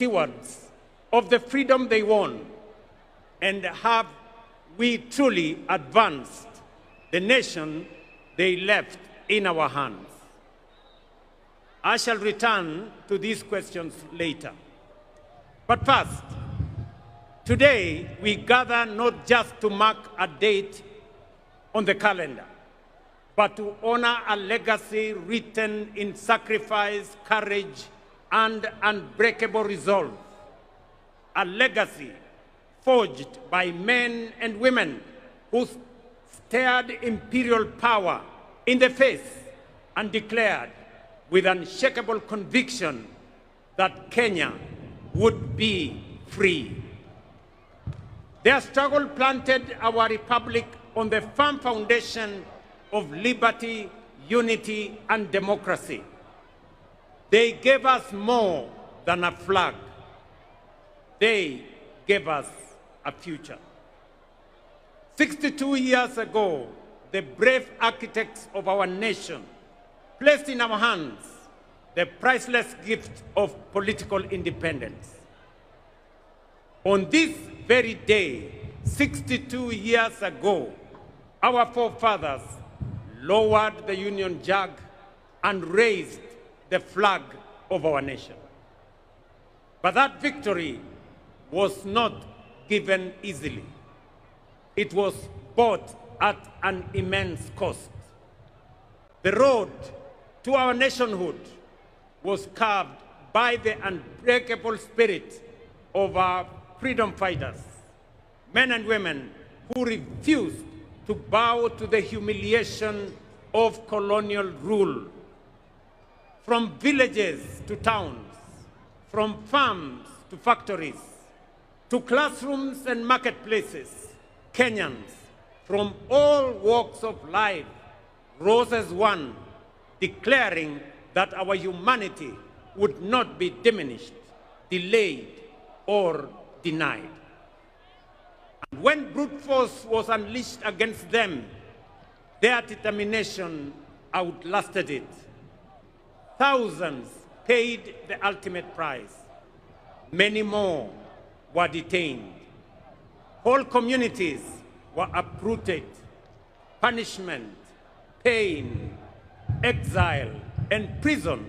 stewards of the freedom they won, and have we truly advanced the nation they left in our hands? I shall return to these questions later. But first, today we gather not just to mark a date on the calendar, but to honor a legacy written in sacrifice, courage, and unbreakable resolve. A legacy forged by men and women who stared imperial power in the face and declared with unshakable conviction that Kenya would be free. Their struggle planted our republic on the firm foundation of liberty, unity, and democracy. They gave us more than a flag. They gave us a future. 62 years ago, the brave architects of our nation placed in our hands the priceless gift of political independence. On this very day, 62 years ago, our forefathers lowered the Union Jack and raised the flag of our nation. But that victory was not given easily. It was bought at an immense cost. The road to our nationhood was carved by the unbreakable spirit of our freedom fighters, men and women who refused to bow to the humiliation of colonial rule. From villages to towns, from farms to factories, to classrooms and marketplaces, Kenyans from all walks of life rose as one, declaring that our humanity would not be diminished, delayed, or denied. And when brute force was unleashed against them, their determination outlasted it. Thousands paid the ultimate price. Many more were detained. Whole communities were uprooted. Punishment, pain, exile, and prison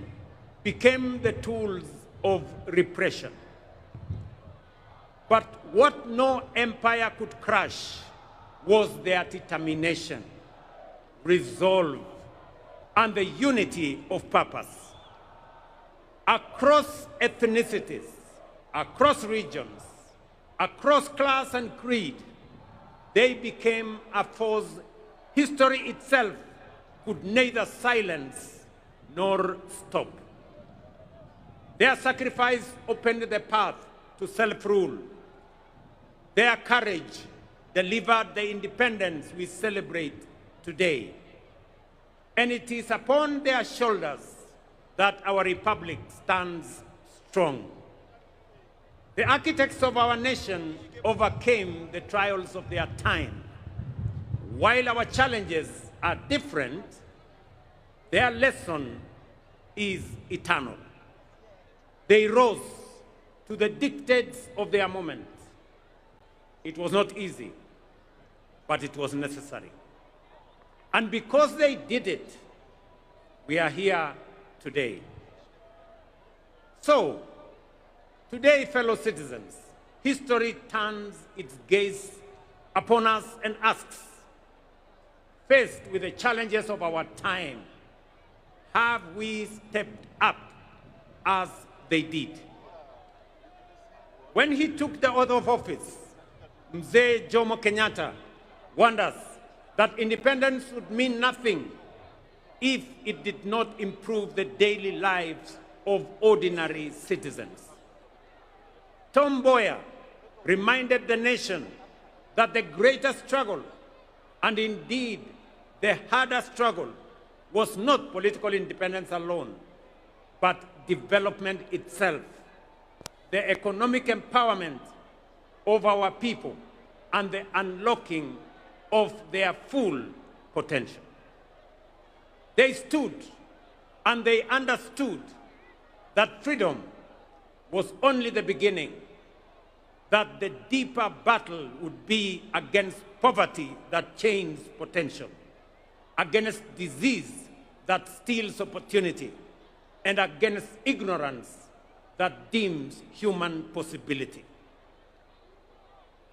became the tools of repression. But what no empire could crush was their determination, resolve, and the unity of purpose. Across ethnicities, across regions, across class and creed, they became a force history itself could neither silence nor stop. Their sacrifice opened the path to self-rule. Their courage delivered the independence we celebrate today. And it is upon their shoulders that our republic stands strong. The architects of our nation overcame the trials of their time. While our challenges are different, their lesson is eternal. They rose to the dictates of their moment. It was not easy, but it was necessary. And because they did it, we are here today. So, today, fellow citizens, history turns its gaze upon us and asks, faced with the challenges of our time, have we stepped up as they did? When he took the oath of office, Mzee Jomo Kenyatta warned us that independence would mean nothing if it did not improve the daily lives of ordinary citizens. Tom Mboya reminded the nation that the greatest struggle, and indeed the harder struggle, was not political independence alone, but development itself, the economic empowerment of our people, and the unlocking of their full potential. They stood and they understood that freedom was only the beginning, that the deeper battle would be against poverty that chains potential, against disease that steals opportunity, and against ignorance that dims human possibility.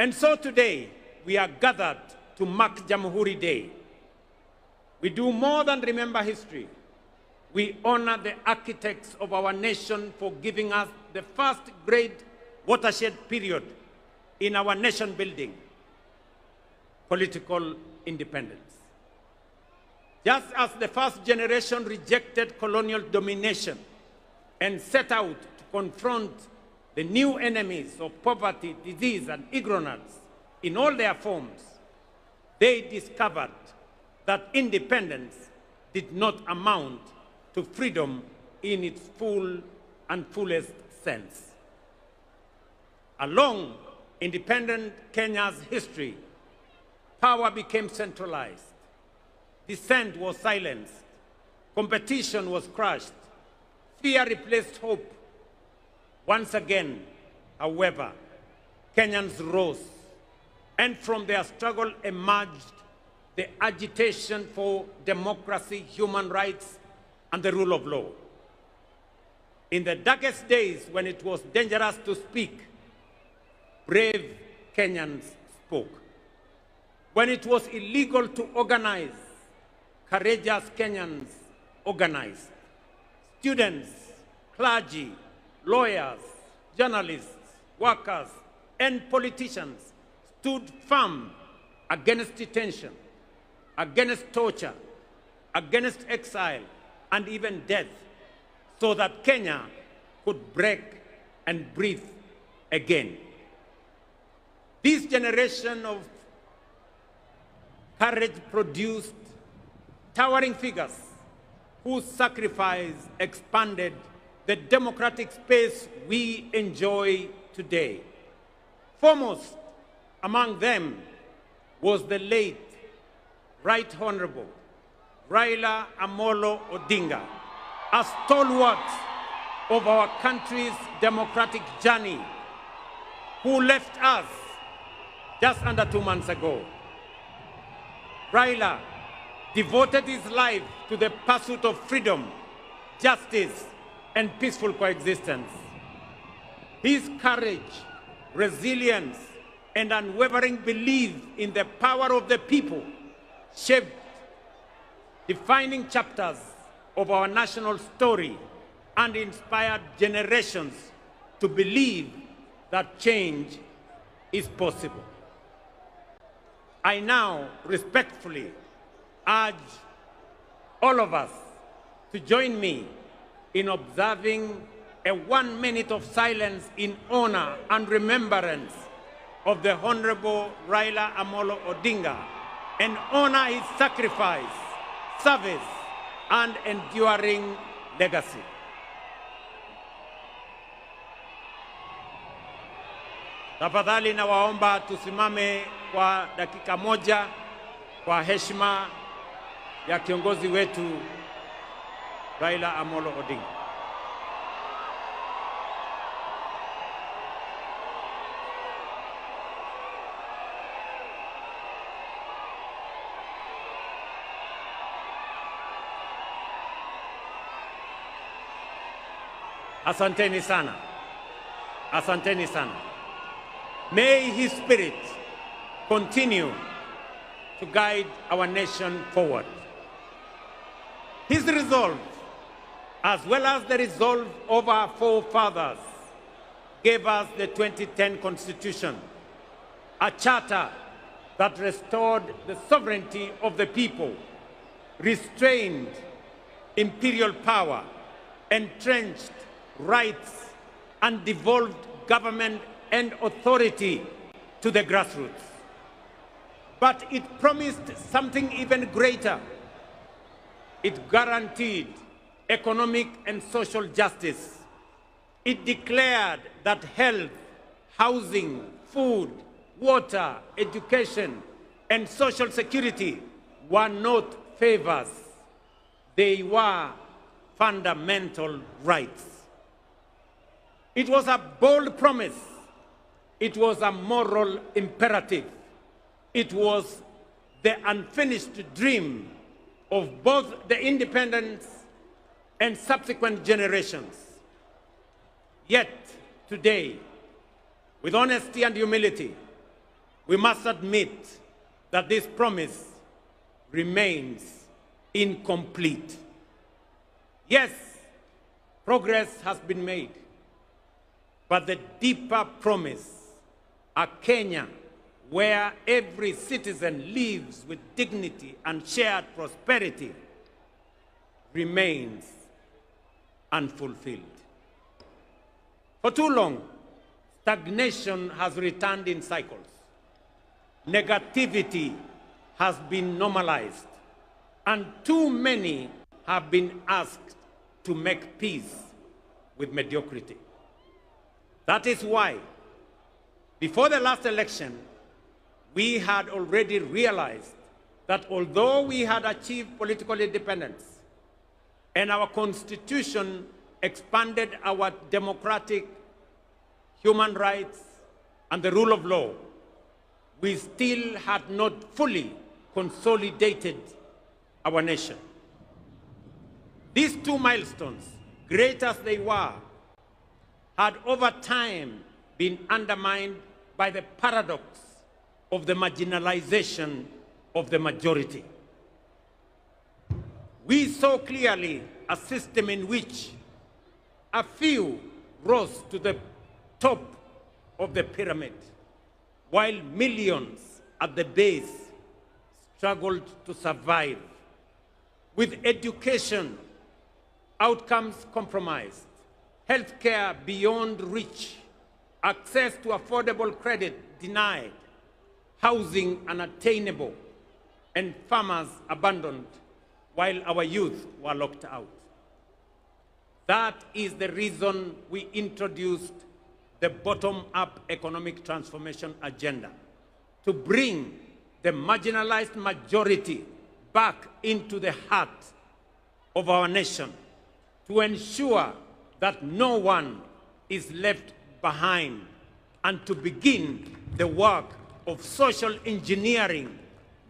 And so today, we are gathered to mark Jamhuri Day. We do more than remember history. We honor the architects of our nation for giving us the first great watershed period in our nation building, political independence. Just as the first generation rejected colonial domination and set out to confront the new enemies of poverty, disease, and ignorance in all their forms, they discovered that independence did not amount to freedom in its full and fullest sense. Along independent Kenya's history, power became centralized, dissent was silenced, competition was crushed, fear replaced hope. Once again, however, Kenyans rose, and from their struggle emerged the agitation for democracy, human rights, and the rule of law. In the darkest days when it was dangerous to speak, brave Kenyans spoke. When it was illegal to organize, courageous Kenyans organized. Students, clergy, lawyers, journalists, workers, and politicians stood firm against detention, against torture, against exile, and even death, so that Kenya could break and breathe again. This generation of courage produced towering figures whose sacrifice expanded the democratic space we enjoy today. Foremost among them was the late Right Honorable Raila Amolo Odinga, a stalwart of our country's democratic journey, who left us just under 2 months ago. Raila devoted his life to the pursuit of freedom, justice, and peaceful coexistence. His courage, resilience, and unwavering belief in the power of the people shaped defining chapters of our national story and inspired generations to believe that change is possible. I now respectfully urge all of us to join me in observing a 1 minute of silence in honor and remembrance of the Honorable Raila Amolo Odinga and honor his sacrifice, service, and enduring legacy. Tafadhali nawaomba tusimame kwa dakika moja kwa heshima ya kiongozi wetu Raila Amolo Odinga. Asanteni sana. Asanteni sana. May his spirit continue to guide our nation forward. His resolve, as well as the resolve of our forefathers, gave us the 2010 Constitution, a charter that restored the sovereignty of the people, restrained imperial power, entrenched rights, and devolved government and authority to the grassroots. But it promised something even greater. It guaranteed economic and social justice. It declared that health, housing, food, water, education, and social security were not favors. They were fundamental rights. It was a bold promise. It was a moral imperative. It was the unfinished dream of both the independence and subsequent generations. Yet, today, with honesty and humility, we must admit that this promise remains incomplete. Yes, progress has been made, but the deeper promise, a Kenya where every citizen lives with dignity and shared prosperity, remains unfulfilled. For too long, stagnation has returned in cycles. Negativity has been normalized, and too many have been asked to make peace with mediocrity. That is why, before the last election, we had already realized that although we had achieved political independence and our constitution expanded our democratic human rights and the rule of law, we still had not fully consolidated our nation. These two milestones, great as they were, had over time been undermined by the paradox of the marginalization of the majority. We saw clearly a system in which a few rose to the top of the pyramid, while millions at the base struggled to survive. With education outcomes compromised, healthcare beyond reach, access to affordable credit denied, housing unattainable, and farmers abandoned while our youth were locked out. That is the reason we introduced the bottom-up economic transformation agenda, to bring the marginalized majority back into the heart of our nation, to ensure that no one is left behind, and to begin the work of social engineering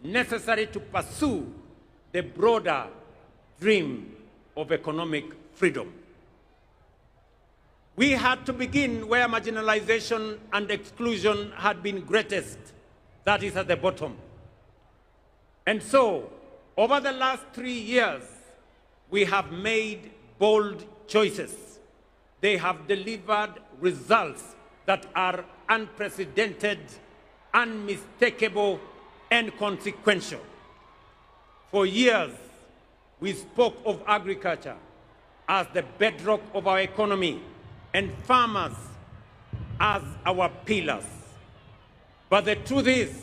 necessary to pursue the broader dream of economic freedom. We had to begin where marginalization and exclusion had been greatest, that is at the bottom. And so, over the last 3 years, we have made bold choices. They have delivered results that are unprecedented, unmistakable, and consequential. For years, we spoke of agriculture as the bedrock of our economy and farmers as our pillars. But the truth is,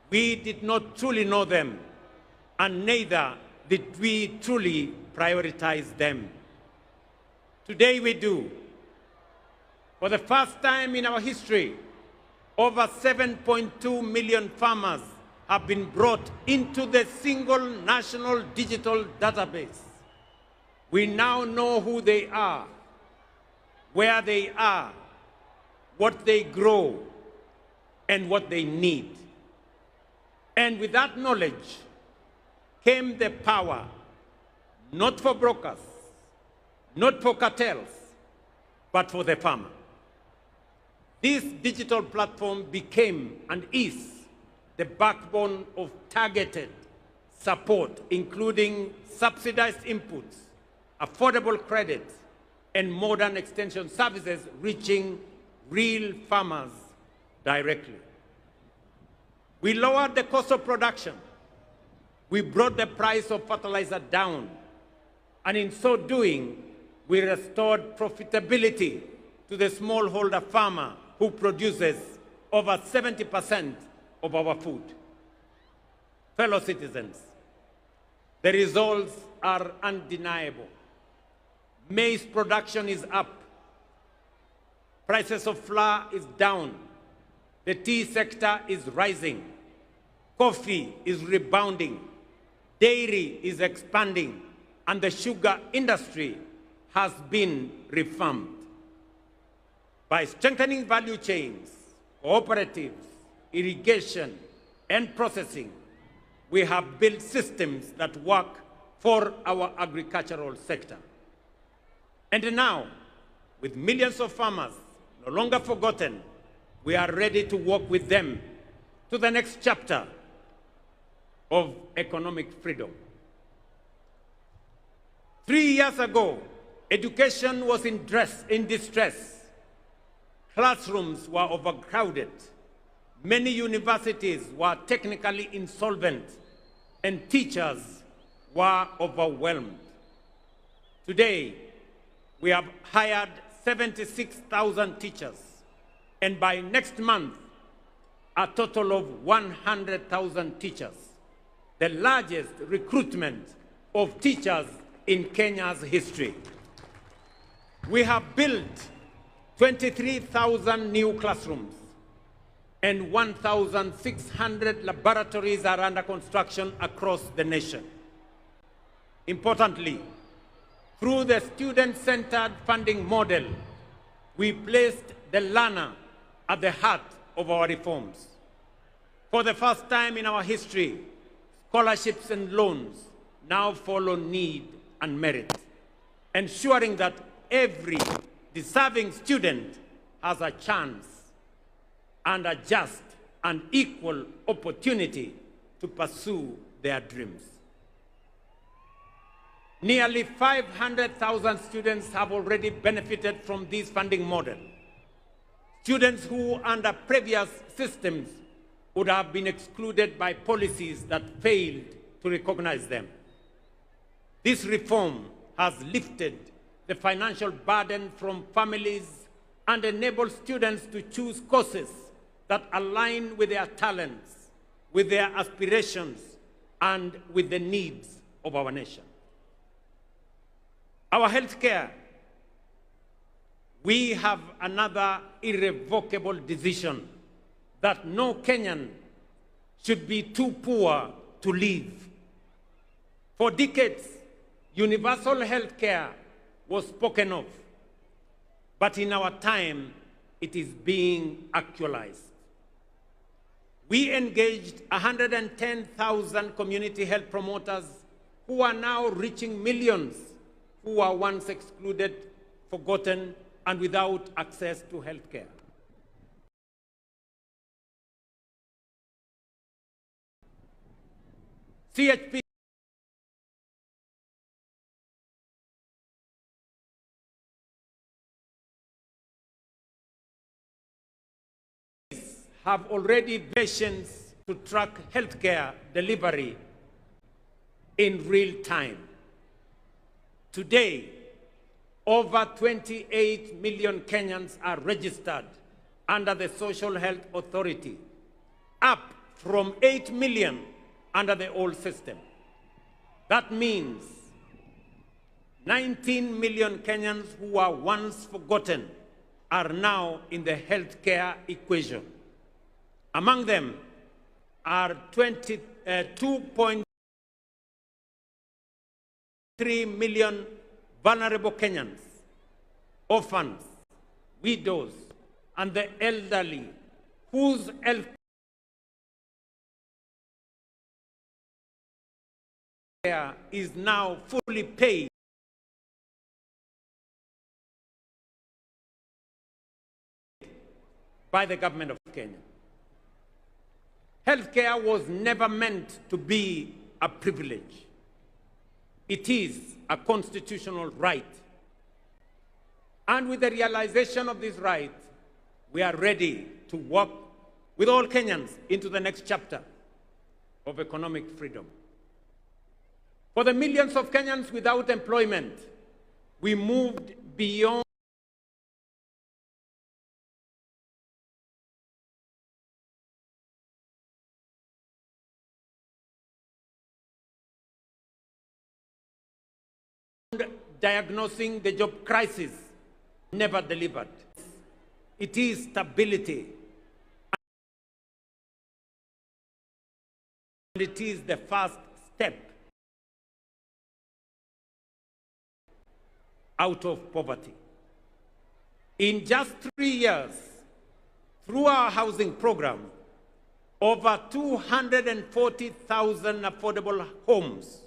we did not truly know them, and neither did we truly prioritize them. Today we do. For the first time in our history, over 7.2 million farmers have been brought into the single national digital database. We now know who they are, where they are, what they grow, and what they need. And with that knowledge came the power, not for brokers, not for cartels, but for the farmer. This digital platform became and is the backbone of targeted support, including subsidized inputs, affordable credit, and modern extension services reaching real farmers directly. We lowered the cost of production. We brought the price of fertilizer down. And in so doing, we restored profitability to the smallholder farmer who produces over 70% of our food. Fellow citizens, the results are undeniable. Maize production is up. Prices of flour is down. The tea sector is rising. Coffee is rebounding. Dairy is expanding. And the sugar industry has been reformed. By strengthening value chains, cooperatives, irrigation, and processing, we have built systems that work for our agricultural sector. And now, with millions of farmers no longer forgotten, we are ready to walk with them to the next chapter of economic freedom. 3 years ago, education was in distress. Classrooms were overcrowded. Many universities were technically insolvent, and teachers were overwhelmed. Today, we have hired 76,000 teachers, and by next month, a total of 100,000 teachers, the largest recruitment of teachers in Kenya's history. We have built 23,000 new classrooms, and 1,600 laboratories are under construction across the nation. Importantly, through the student-centered funding model, we placed the learner at the heart of our reforms. For the first time in our history, scholarships and loans now follow need and merit, ensuring that every deserving student has a chance and a just and equal opportunity to pursue their dreams. Nearly 500,000 students have already benefited from this funding model. Students who, under previous systems, would have been excluded by policies that failed to recognize them. This reform has lifted the financial burden from families and enabled students to choose courses that align with their talents, with their aspirations, and with the needs of our nation. Our healthcare, we have another irrevocable decision that no Kenyan should be too poor to live. For decades, universal healthcare was spoken of, but in our time, it is being actualized. We engaged 110,000 community health promoters who are now reaching millions who were once excluded, forgotten, and without access to health care. CHP have already patients to track healthcare delivery in real time. Today, over 28 million Kenyans are registered under the Social Health Authority, up from 8 million under the old system. That means 19 million Kenyans who were once forgotten are now in the healthcare equation. Among them are 2.3 million vulnerable Kenyans, orphans, widows, and the elderly, whose health care is now fully paid by the government of Kenya. Healthcare was never meant to be a privilege. It is a constitutional right. And with the realization of this right, we are ready to walk with all Kenyans into the next chapter of economic freedom. For the millions of Kenyans without employment, we moved beyond diagnosing the job crisis, never delivered. It is stability. And it is the first step out of poverty. In just 3 years, through our housing program, over 240,000 affordable homes,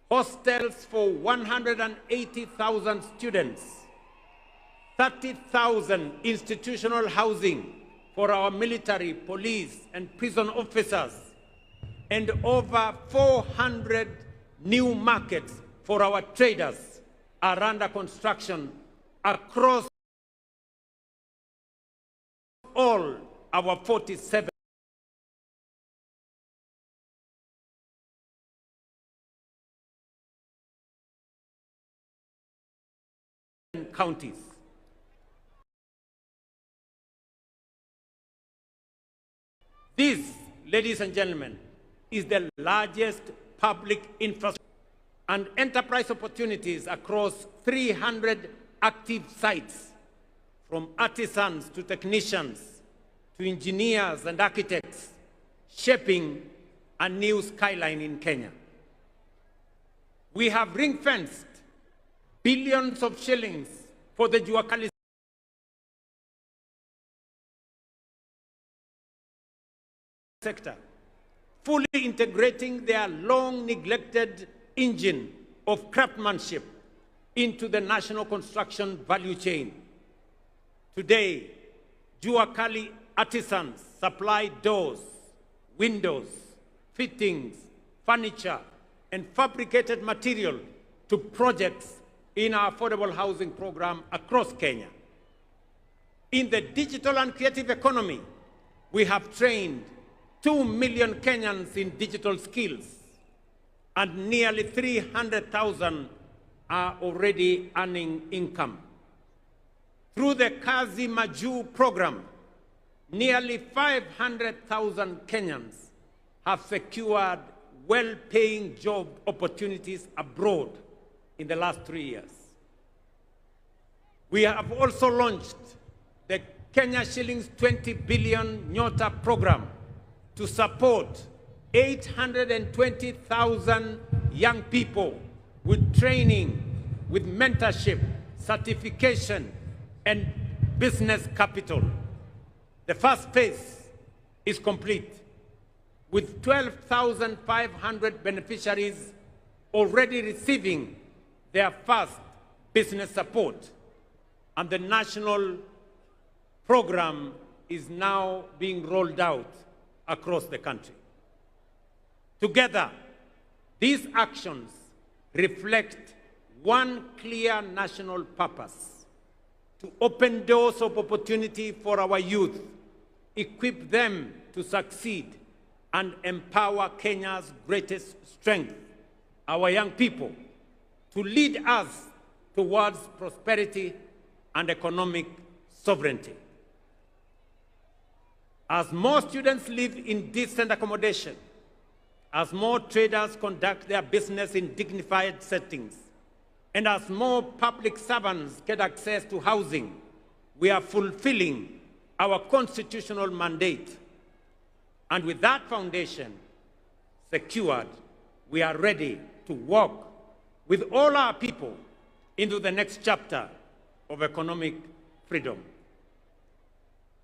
hostels for 180,000 students, 30,000 institutional housing for our military, police, and prison officers, and over 400 new markets for our traders are under construction across all our 47 counties. This, ladies and gentlemen, is the largest public infrastructure and enterprise opportunities across 300 active sites, from artisans to technicians to engineers and architects, shaping a new skyline in Kenya. We have ring-fenced billions of shillings for the Juakali sector, fully integrating their long-neglected engine of craftsmanship into the national construction value chain. Today, Juakali artisans supply doors, windows, fittings, furniture, and fabricated material to projects in our affordable housing program across Kenya. In the digital and creative economy, we have trained 2 million Kenyans in digital skills, and nearly 300,000 are already earning income. Through the Kazi Maju program, nearly 500,000 Kenyans have secured well-paying job opportunities abroad in the last 3 years. We have also launched the Kenya shillings 20 billion Nyota program to support 820,000 young people with training, with mentorship, certification, and business capital. The first phase is complete, with 12,500 beneficiaries already receiving their first business support, and the national program is now being rolled out across the country. Together, these actions reflect one clear national purpose: to open doors of opportunity for our youth, equip them to succeed, and empower Kenya's greatest strength, our young people, to lead us towards prosperity and economic sovereignty. As more students live in decent accommodation, as more traders conduct their business in dignified settings, and as more public servants get access to housing, we are fulfilling our constitutional mandate. And with that foundation secured, we are ready to walk with all our people into the next chapter of economic freedom.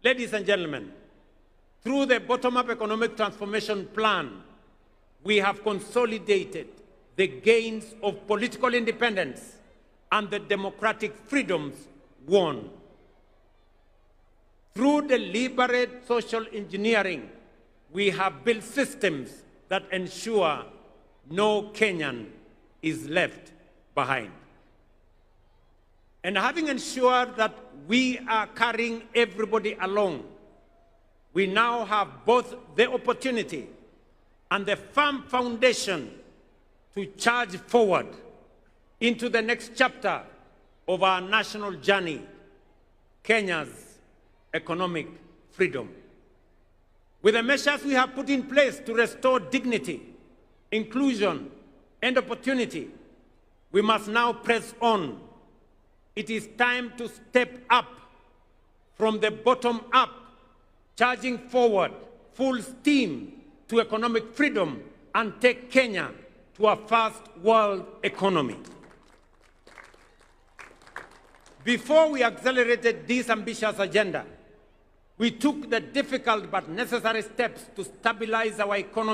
Ladies and gentlemen, through the bottom-up economic transformation plan, we have consolidated the gains of political independence and the democratic freedoms won. Through deliberate social engineering, we have built systems that ensure no Kenyan is left behind. And having ensured that we are carrying everybody along, we now have both the opportunity and the firm foundation to charge forward into the next chapter of our national journey, Kenya's economic freedom. With the measures we have put in place to restore dignity, inclusion, and opportunity, we must now press on. It is time to step up from the bottom up, charging forward full steam to economic freedom and take Kenya to a first world economy. Before we accelerated this ambitious agenda, we took the difficult but necessary steps to stabilize our economy